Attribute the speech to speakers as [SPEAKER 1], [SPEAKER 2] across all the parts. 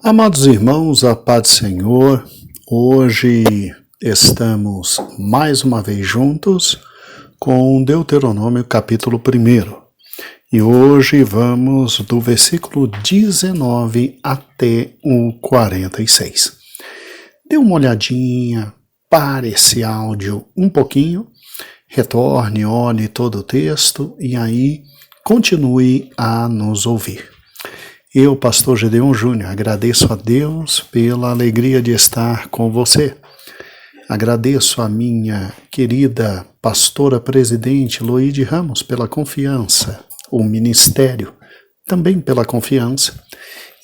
[SPEAKER 1] Amados irmãos, a paz do Senhor, hoje estamos mais uma vez juntos com Deuteronômio capítulo 1. E hoje vamos do versículo 19 até o 46. Dê uma olhadinha, pare esse áudio um pouquinho, retorne, olhe todo o texto e aí continue a nos ouvir. Eu, pastor Gedeon Júnior, agradeço a Deus pela alegria de estar com você. Agradeço a minha querida pastora presidente Loide Ramos pela confiança, o ministério também pela confiança.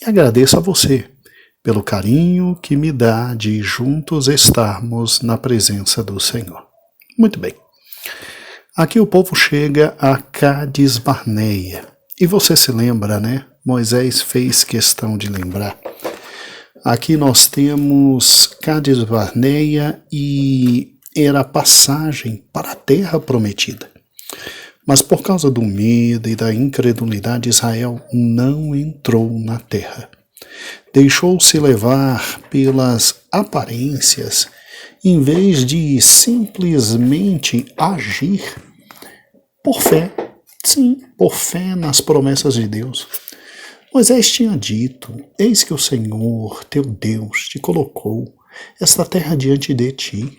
[SPEAKER 1] E agradeço a você pelo carinho que me dá de juntos estarmos na presença do Senhor. Muito bem. Aqui o povo chega a Cádiz Barneia. E você se lembra, né? Moisés fez questão de lembrar. Aqui nós temos Cádiz Barneia e era a passagem para a terra prometida. Mas por causa do medo e da incredulidade, Israel não entrou na terra. Deixou-se levar pelas aparências, em vez de simplesmente agir por fé. Sim, por fé nas promessas de Deus. Moisés tinha dito: eis que o Senhor, teu Deus, te colocou esta terra diante de ti.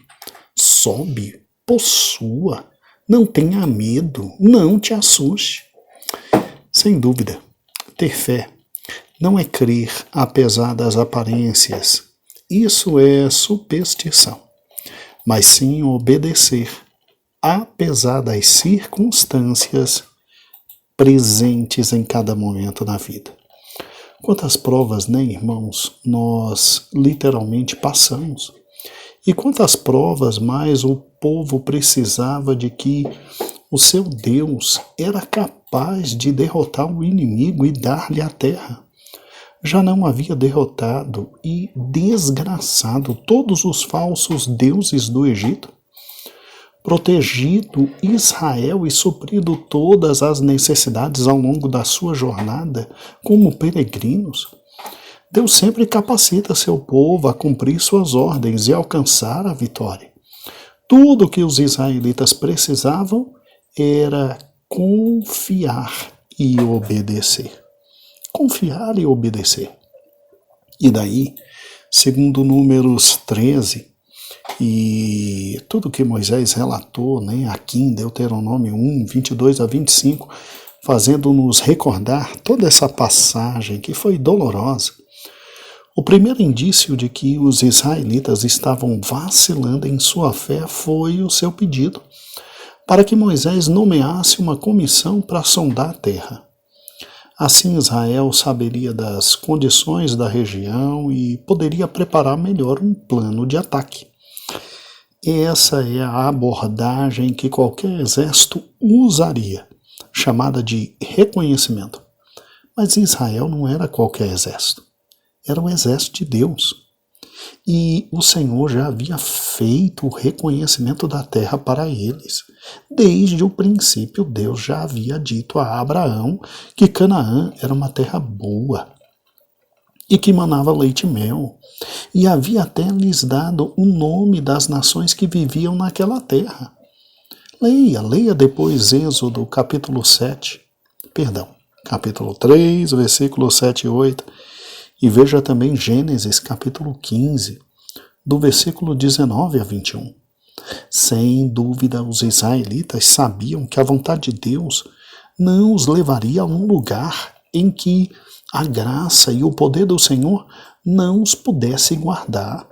[SPEAKER 1] Sobe, possua, não tenha medo, não te assuste. Sem dúvida, ter fé não é crer apesar das aparências. Isso é superstição. Mas sim obedecer apesar das circunstâncias presentes em cada momento na vida. Quantas provas, né, irmãos, nós literalmente passamos. E quantas provas mais o povo precisava de que o seu Deus era capaz de derrotar o inimigo e dar-lhe a terra. Já não havia derrotado e desgraçado todos os falsos deuses do Egito? Protegido Israel e suprido todas as necessidades ao longo da sua jornada como peregrinos, Deus sempre capacita seu povo a cumprir suas ordens e alcançar a vitória. Tudo o que os israelitas precisavam era confiar e obedecer. Confiar e obedecer. E daí, segundo Números 13, e tudo que Moisés relatou, né, aqui em Deuteronômio 1, 22 a 25, fazendo-nos recordar toda essa passagem que foi dolorosa. O primeiro indício de que os israelitas estavam vacilando em sua fé foi o seu pedido para que Moisés nomeasse uma comissão para sondar a terra. Assim Israel saberia das condições da região e poderia preparar melhor um plano de ataque. Essa é a abordagem que qualquer exército usaria, chamada de reconhecimento. Mas Israel não era qualquer exército, era o exército de Deus. E o Senhor já havia feito o reconhecimento da terra para eles. Desde o princípio, Deus já havia dito a Abraão que Canaã era uma terra boa e que manava leite e mel. E havia até lhes dado o nome das nações que viviam naquela terra. Leia depois Êxodo capítulo 3, versículos 7 e 8, e veja também Gênesis capítulo 15, do versículo 19 a 21. Sem dúvida, os israelitas sabiam que a vontade de Deus não os levaria a um lugar em que a graça e o poder do Senhor não os pudesse guardar.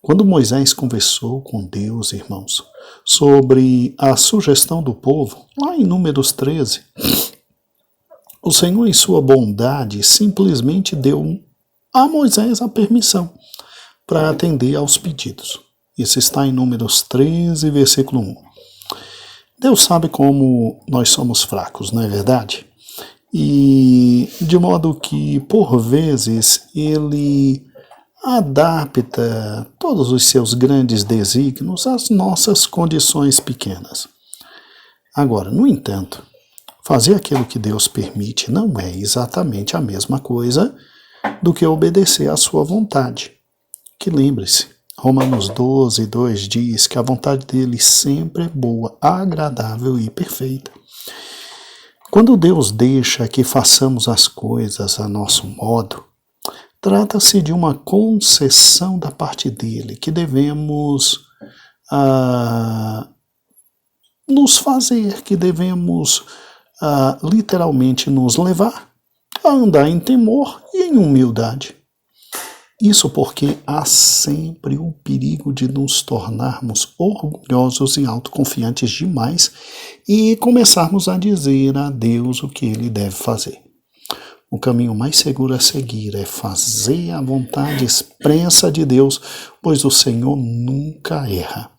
[SPEAKER 1] Quando Moisés conversou com Deus, irmãos, sobre a sugestão do povo, lá em Números 13, o Senhor, em sua bondade, simplesmente deu a Moisés a permissão para atender aos pedidos. Isso está em Números 13, versículo 1. Deus sabe como nós somos fracos, não é verdade? E de modo que, por vezes, ele adapta todos os seus grandes desígnios às nossas condições pequenas. Agora, no entanto, fazer aquilo que Deus permite não é exatamente a mesma coisa do que obedecer à sua vontade. Que lembre-se, Romanos 12, 2 diz que a vontade dele sempre é boa, agradável e perfeita. Quando Deus deixa que façamos as coisas a nosso modo, trata-se de uma concessão da parte dele, que devemos nos fazer, que devemos literalmente nos levar a andar em temor e em humildade. Isso porque há sempre o perigo de nos tornarmos orgulhosos e autoconfiantes demais e começarmos a dizer a Deus o que Ele deve fazer. O caminho mais seguro a seguir é fazer a vontade expressa de Deus, pois o Senhor nunca erra.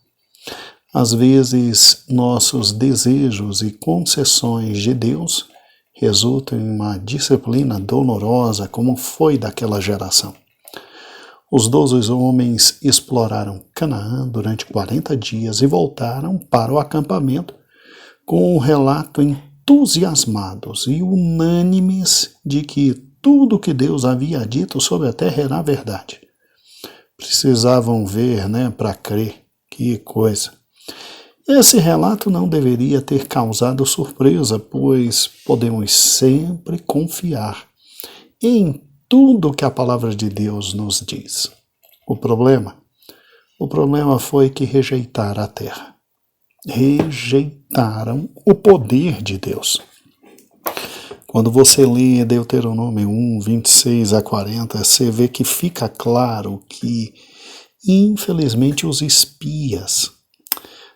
[SPEAKER 1] Às vezes, nossos desejos e concessões de Deus resultam em uma disciplina dolorosa, como foi daquela geração. Os 12 homens exploraram Canaã durante 40 dias e voltaram para o acampamento com um relato entusiasmados e unânimes de que tudo que Deus havia dito sobre a terra era verdade. Precisavam ver, para crer. Que coisa! Esse relato não deveria ter causado surpresa, pois podemos sempre confiar em tudo que a palavra de Deus nos diz. O problema foi que rejeitaram a terra. Rejeitaram o poder de Deus. Quando você lê Deuteronômio 1, 26 a 40, você vê que fica claro que, infelizmente, os espias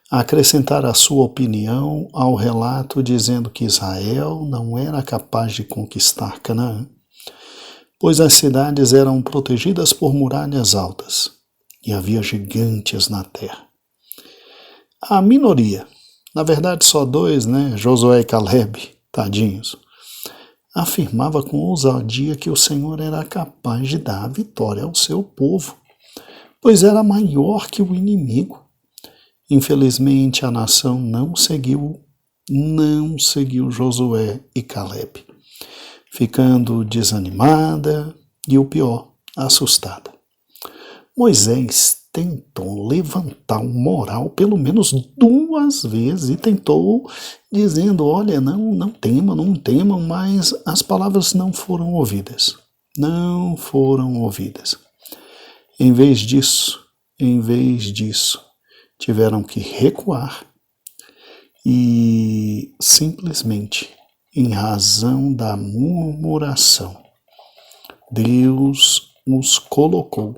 [SPEAKER 1] acrescentaram a sua opinião ao relato dizendo que Israel não era capaz de conquistar Canaã, pois as cidades eram protegidas por muralhas altas e havia gigantes na terra. A minoria, na verdade só 2, Josué e Caleb, tadinhos, afirmava com ousadia que o Senhor era capaz de dar a vitória ao seu povo, pois era maior que o inimigo. Infelizmente, a nação não seguiu Josué e Caleb, ficando desanimada e, o pior, assustada. Moisés tentou levantar o moral pelo menos 2 vezes e tentou dizendo, olha, não temam, mas as palavras não foram ouvidas. Não foram ouvidas. Em vez disso, tiveram que recuar e simplesmente, em razão da murmuração, Deus os colocou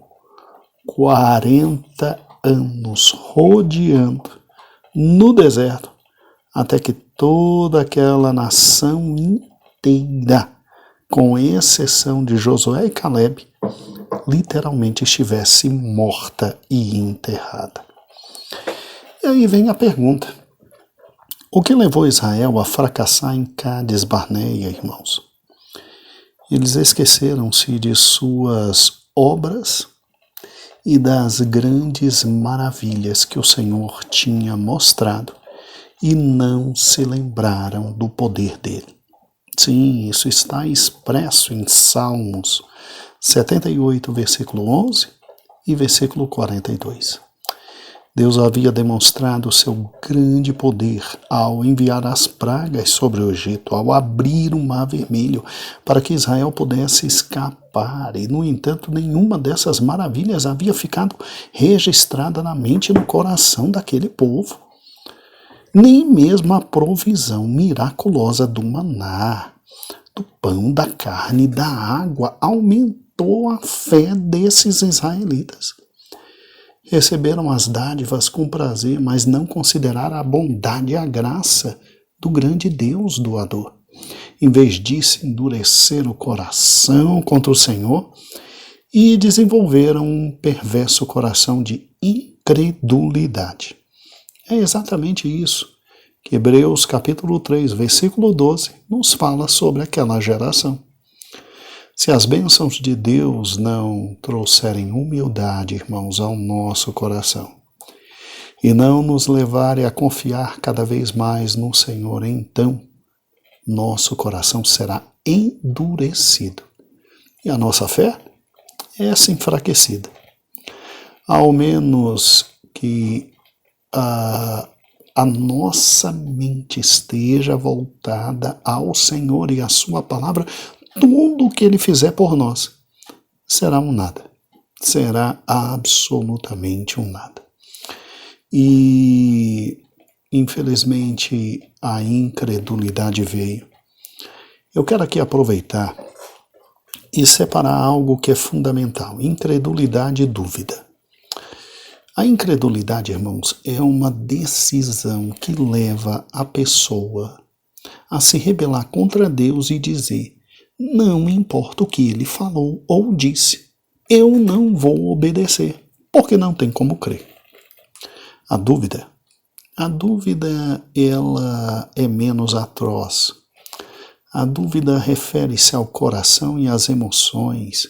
[SPEAKER 1] 40 anos rodeando no deserto, até que toda aquela nação inteira, com exceção de Josué e Caleb, literalmente estivesse morta e enterrada. E aí vem a pergunta: o que levou Israel a fracassar em Cádiz Barneia, irmãos? Eles esqueceram-se de suas obras e das grandes maravilhas que o Senhor tinha mostrado e não se lembraram do poder dele. Sim, isso está expresso em Salmos 78, versículo 11 e versículo 42. Deus havia demonstrado o seu grande poder ao enviar as pragas sobre o Egito, ao abrir o Mar Vermelho para que Israel pudesse escapar. E, no entanto, nenhuma dessas maravilhas havia ficado registrada na mente e no coração daquele povo. Nem mesmo a provisão miraculosa do maná, do pão, da carne, da água aumentou a fé desses israelitas. Receberam as dádivas com prazer, mas não consideraram a bondade e a graça do grande Deus doador. Em vez disso, endureceram o coração contra o Senhor e desenvolveram um perverso coração de incredulidade. É exatamente isso que Hebreus capítulo 3, versículo 12, nos fala sobre aquela geração. Se as bênçãos de Deus não trouxerem humildade, irmãos, ao nosso coração, e não nos levarem a confiar cada vez mais no Senhor, então nosso coração será endurecido E a nossa fé é essa enfraquecida. Ao menos que a nossa mente esteja voltada ao Senhor e à sua palavra, tudo o que Ele fizer por nós será um nada. Será absolutamente um nada. E, infelizmente, a incredulidade veio. Eu quero aqui aproveitar e separar algo que é fundamental: incredulidade e dúvida. A incredulidade, irmãos, é uma decisão que leva a pessoa a se rebelar contra Deus e dizer: não importa o que Ele falou ou disse, eu não vou obedecer, porque não tem como crer. A dúvida, ela é menos atroz. A dúvida refere-se ao coração e às emoções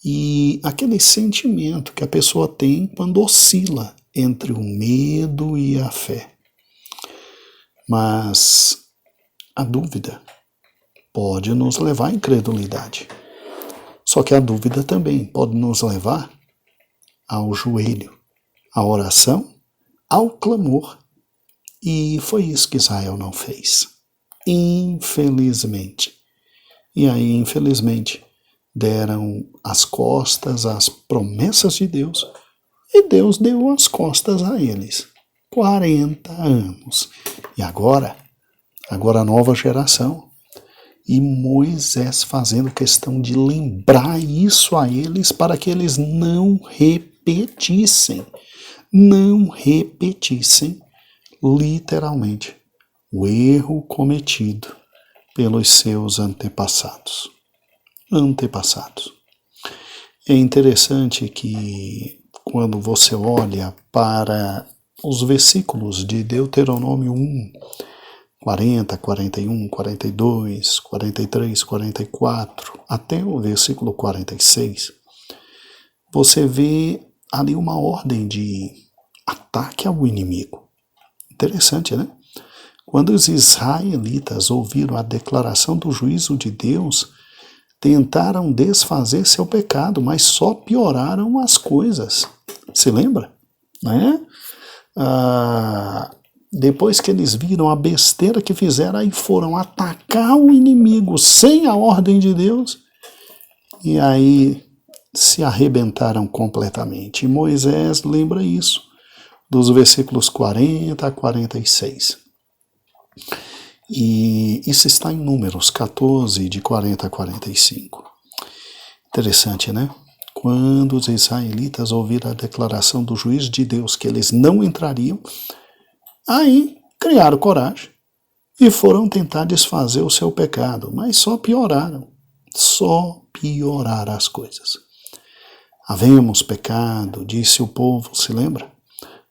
[SPEAKER 1] e aquele sentimento que a pessoa tem quando oscila entre o medo e a fé. Mas a dúvida pode nos levar à incredulidade. Só que a dúvida também pode nos levar ao joelho, à oração, ao clamor. E foi isso que Israel não fez. Infelizmente. E aí, infelizmente, deram as costas às promessas de Deus e Deus deu as costas a eles. 40 anos. E agora a nova geração. E Moisés fazendo questão de lembrar isso a eles para que eles não repetissem literalmente o erro cometido pelos seus antepassados. É interessante que quando você olha para os versículos de Deuteronômio 1, 40, 41, 42, 43, 44, até o versículo 46, você vê ali uma ordem de ataque ao inimigo. Interessante, né? Quando os israelitas ouviram a declaração do juízo de Deus, tentaram desfazer seu pecado, mas só pioraram as coisas. Se lembra? Né? Depois que eles viram a besteira que fizeram, aí foram atacar o inimigo sem a ordem de Deus, e aí se arrebentaram completamente. E Moisés lembra isso, dos versículos 40 a 46. E isso está em Números 14, de 40 a 45. Interessante, né? Quando os israelitas ouviram a declaração do juiz de Deus que eles não entrariam, aí criaram coragem e foram tentar desfazer o seu pecado, mas só pioraram as coisas. Havemos pecado, disse o povo, se lembra?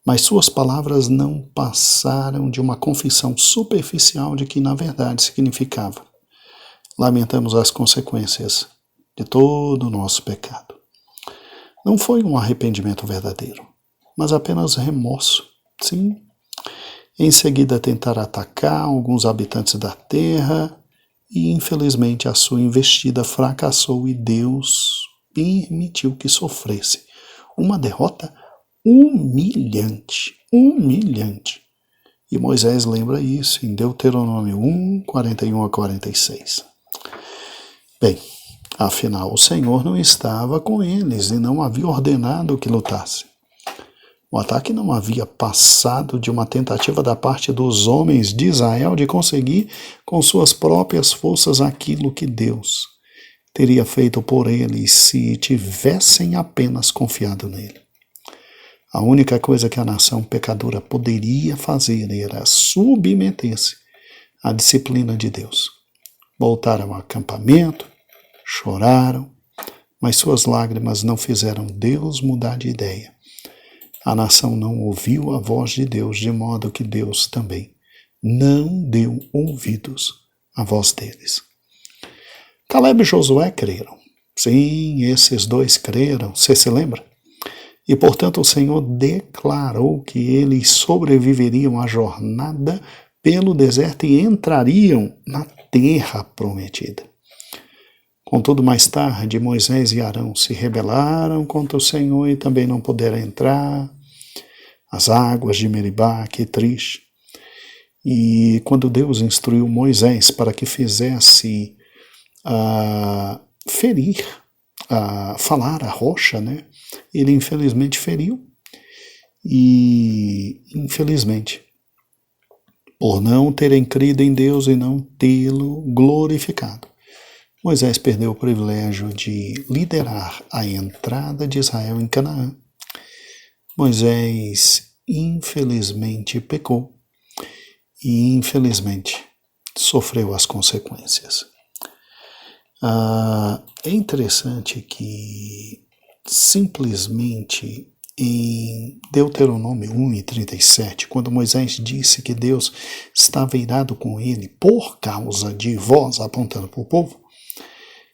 [SPEAKER 1] Mas suas palavras não passaram de uma confissão superficial de que na verdade significava: lamentamos as consequências de todo o nosso pecado. Não foi um arrependimento verdadeiro, mas apenas remorso, sim. Em seguida tentaram atacar alguns habitantes da terra e infelizmente a sua investida fracassou e Deus permitiu que sofresse uma derrota humilhante. E Moisés lembra isso em Deuteronômio 1, 41 a 46. Bem, afinal o Senhor não estava com eles e não havia ordenado que lutassem. O ataque não havia passado de uma tentativa da parte dos homens de Israel de conseguir com suas próprias forças aquilo que Deus teria feito por eles se tivessem apenas confiado nele. A única coisa que a nação pecadora poderia fazer era submeter-se à disciplina de Deus. Voltaram ao acampamento, choraram, mas suas lágrimas não fizeram Deus mudar de ideia. A nação não ouviu a voz de Deus, de modo que Deus também não deu ouvidos à voz deles. Caleb e Josué creram. Sim, esses dois creram, você se lembra? E, portanto, o Senhor declarou que eles sobreviveriam à jornada pelo deserto e entrariam na terra prometida. Contudo, mais tarde, Moisés e Arão se rebelaram contra o Senhor e também não puderam entrar. As águas de Meribá, que triste. E quando Deus instruiu Moisés para que fizesse falar a rocha, né? Ele infelizmente feriu. E infelizmente, por não terem crido em Deus e não tê-lo glorificado, Moisés perdeu o privilégio de liderar a entrada de Israel em Canaã. Moisés, infelizmente, pecou e, infelizmente, sofreu as consequências. É interessante que, simplesmente, em Deuteronômio 1:37, quando Moisés disse que Deus estava irado com ele por causa de vós, apontando para o povo,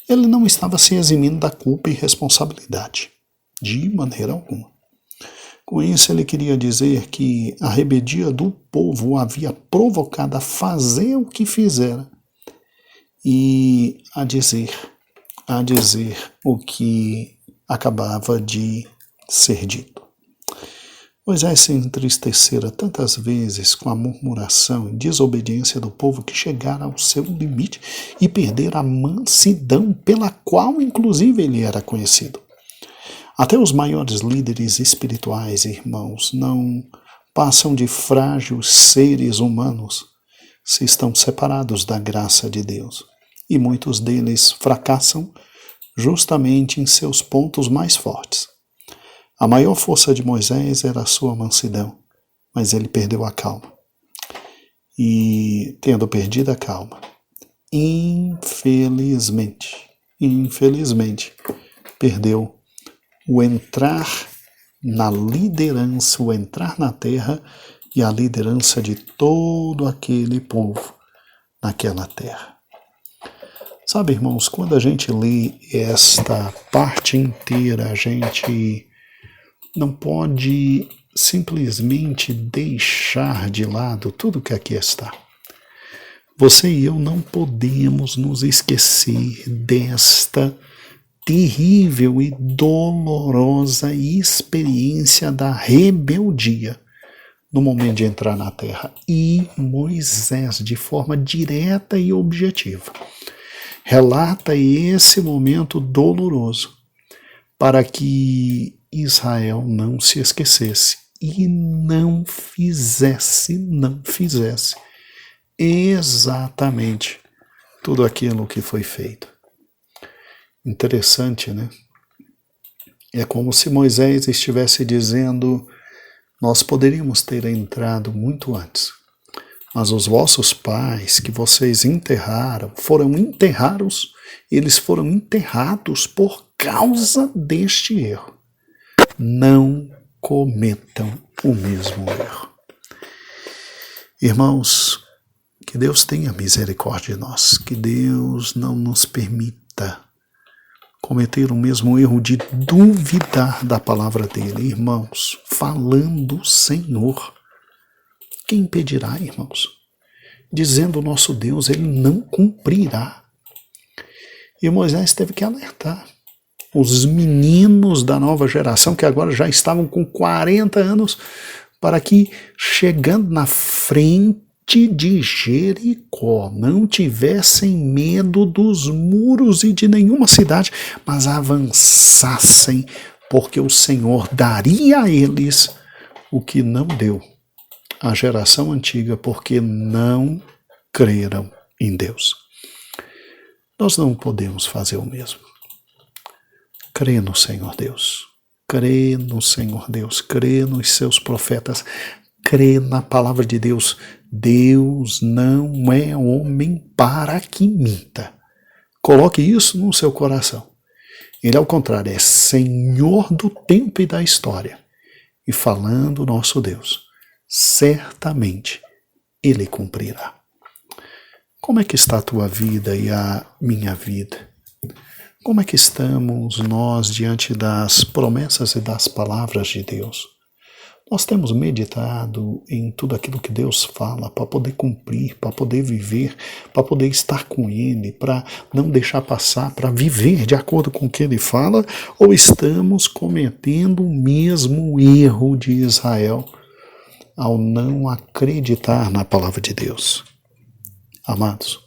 [SPEAKER 1] ele não estava se eximindo da culpa e responsabilidade, de maneira alguma. Com isso, ele queria dizer que a rebeldia do povo o havia provocado a fazer o que fizera e a dizer o que acabava de ser dito. Moisés se entristecera tantas vezes com a murmuração e desobediência do povo que chegara ao seu limite e perdera a mansidão pela qual, inclusive, ele era conhecido. Até os maiores líderes espirituais, irmãos, não passam de frágeis seres humanos se estão separados da graça de Deus. E muitos deles fracassam justamente em seus pontos mais fortes. A maior força de Moisés era a sua mansidão, mas ele perdeu a calma. E, tendo perdido a calma, infelizmente, perdeu o entrar na liderança, o entrar na terra e a liderança de todo aquele povo naquela terra. Sabe, irmãos, quando a gente lê esta parte inteira, a gente não pode simplesmente deixar de lado tudo que aqui está. Você e eu não podemos nos esquecer desta terrível e dolorosa experiência da rebeldia no momento de entrar na terra. E Moisés, de forma direta e objetiva, relata esse momento doloroso para que Israel não se esquecesse e não fizesse exatamente tudo aquilo que foi feito. Interessante, né? É como se Moisés estivesse dizendo: nós poderíamos ter entrado muito antes, mas os vossos pais que vocês enterraram, eles foram enterrados por causa deste erro. Não cometam o mesmo erro. Irmãos, que Deus tenha misericórdia de nós, que Deus não nos permita cometer o mesmo erro de duvidar da palavra dele. Irmãos, falando o Senhor, quem impedirá, irmãos? Dizendo o nosso Deus, ele não cumprirá. E Moisés teve que alertar os meninos da nova geração, que agora já estavam com 40 anos, para que, chegando na frente de Jericó, não tivessem medo dos muros e de nenhuma cidade, mas avançassem, porque o Senhor daria a eles o que não deu à geração antiga, porque não creram em Deus. Nós não podemos fazer o mesmo. Crê no Senhor Deus, crê no Senhor Deus, crê nos seus profetas, crê na palavra de Deus. Deus não é homem para que minta. Coloque isso no seu coração. Ele, ao contrário, é Senhor do tempo e da história. E falando nosso Deus, certamente Ele cumprirá. Como é que está a tua vida e a minha vida? Como é que estamos nós diante das promessas e das palavras de Deus? Nós temos meditado em tudo aquilo que Deus fala para poder cumprir, para poder viver, para poder estar com Ele, para não deixar passar, para viver de acordo com o que Ele fala, ou estamos cometendo o mesmo erro de Israel ao não acreditar na palavra de Deus? Amados,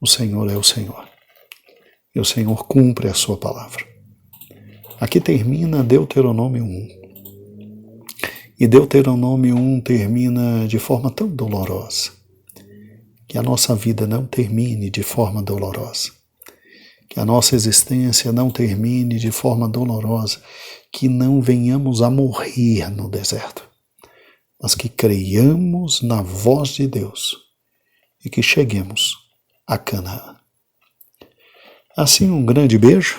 [SPEAKER 1] o Senhor é o Senhor, e o Senhor cumpre a sua palavra. Aqui termina Deuteronômio 1. E Deuteronômio 1 termina de forma tão dolorosa. Que a nossa vida não termine de forma dolorosa. Que a nossa existência não termine de forma dolorosa. Que não venhamos a morrer no deserto. Mas que creiamos na voz de Deus e que cheguemos a Canaã. Assim, um grande beijo.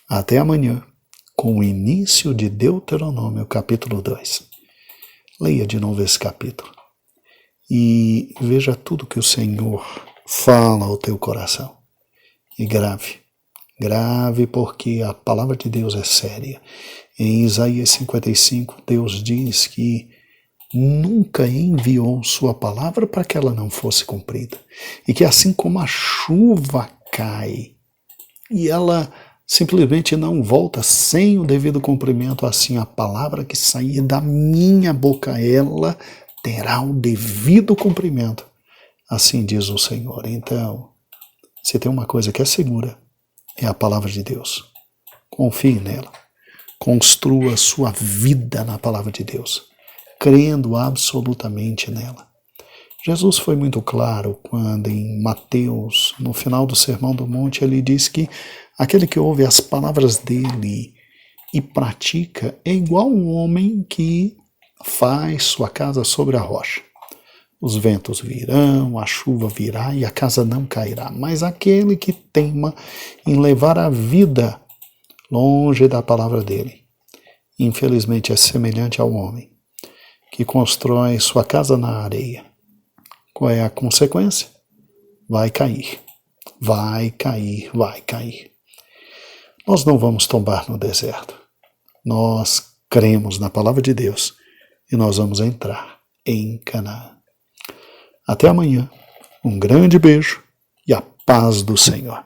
[SPEAKER 1] Até amanhã, com o início de Deuteronômio, capítulo 2. Leia de novo esse capítulo e veja tudo que o Senhor fala ao teu coração. E grave porque a palavra de Deus é séria. Em Isaías 55, Deus diz que nunca enviou sua palavra para que ela não fosse cumprida. E que assim como a chuva cai e ela simplesmente não volta sem o devido cumprimento, assim a palavra que sair da minha boca, ela terá o devido cumprimento. Assim diz o Senhor. Então, se tem uma coisa que é segura, é a palavra de Deus. Confie nela. Construa sua vida na palavra de Deus, crendo absolutamente nela. Jesus foi muito claro quando em Mateus, no final do Sermão do Monte, ele diz que aquele que ouve as palavras dele e pratica é igual um homem que faz sua casa sobre a rocha. Os ventos virão, a chuva virá e a casa não cairá. Mas aquele que teima em levar a vida longe da palavra dele, infelizmente é semelhante ao homem que constrói sua casa na areia. Qual é a consequência? Vai cair, vai cair, vai cair. Nós não vamos tombar no deserto. Nós cremos na palavra de Deus e nós vamos entrar em Canaã. Até amanhã. Um grande beijo e a paz do Senhor.